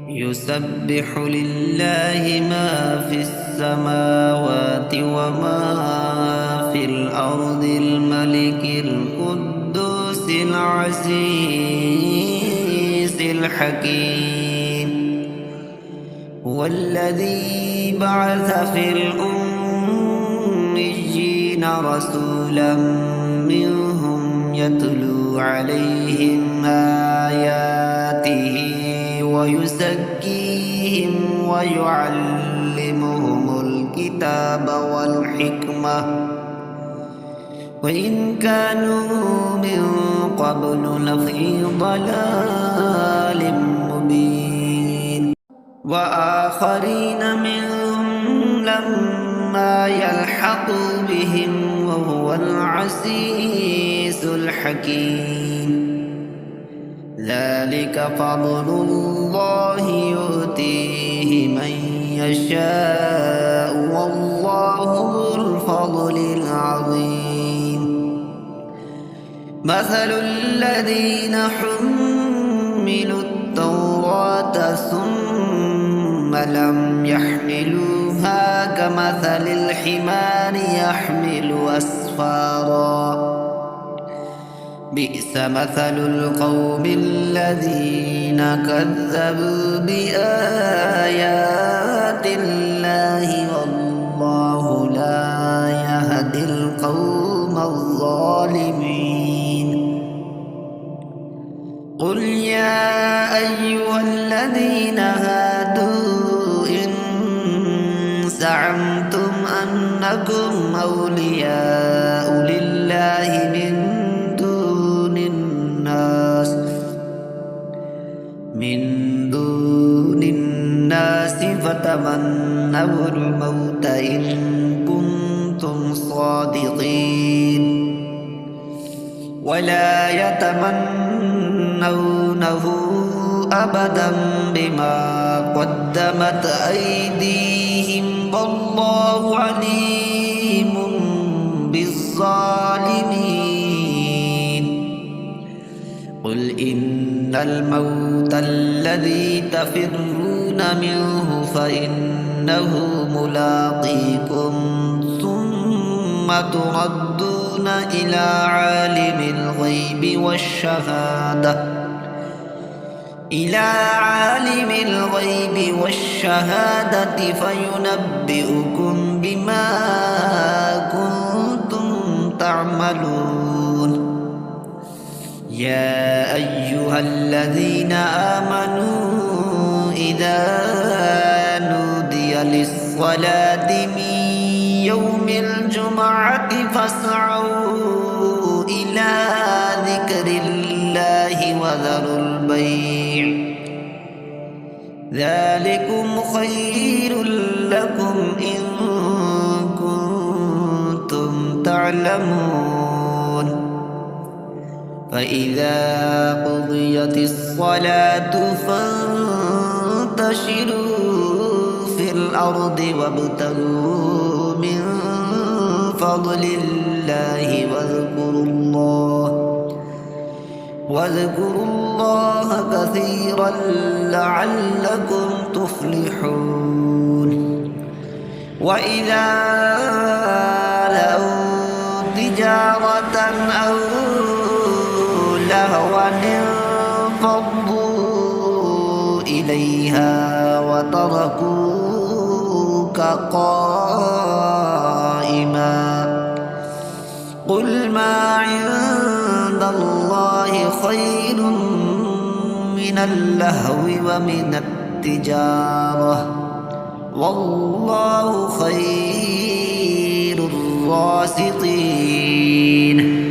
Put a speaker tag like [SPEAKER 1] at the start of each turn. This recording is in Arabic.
[SPEAKER 1] يسبح لله ما في السماوات وما في الأرض الملك القدوس العزيز الحكيم هو الذي بعث في الأميين رسولا منهم يتلو عليهم آياته ويزكيهم ويعلمهم الكتاب والحكمة وإن كانوا من قبل لفي ضلال مبين وآخرين منهم لما يلحقوا بهم وهو العزيز الحكيم ذلك فضل الله يؤتيه من يشاء والله ذو الفضل العظيم مثل الذين حملوا التوراة ثم لم يحملوها كمثل الحمار يحمل أسفارا بئس مثل القوم الذين كذبوا بآيات الله والله لا يهدي القوم الظالمين قل يا أيها الذين هادوا إن زعمتم أنكم أولياء لله من دون الناس فتمنوا الموت إن كنتم صادقين ولا يتمنونه أبدا بما قدمت أيديهم والله عليم بالظالمين قل إن الموت الذي تفرون منه فإنه ملاقيكم ثم تردون إلى عالم الغيب والشهادة فينبئكم بما كنتم تعملون يا أيها الذين آمنوا إذا نودي للصلاة من يوم الجمعة فاسعوا إلى ذكر الله وذروا البيع ذلكم خير لكم إن كنتم تعلمون فإذا قضيت الصلاة فانتشروا في الأرض وابتغوا من فضل الله واذكروا الله كثيرا لعلكم تفلحون وإذا لقوا تجارة أو لهوا انفضوا إليها وتركوك قائما قل ما عند الله خير من اللهو ومن التجارة والله خير الرازقين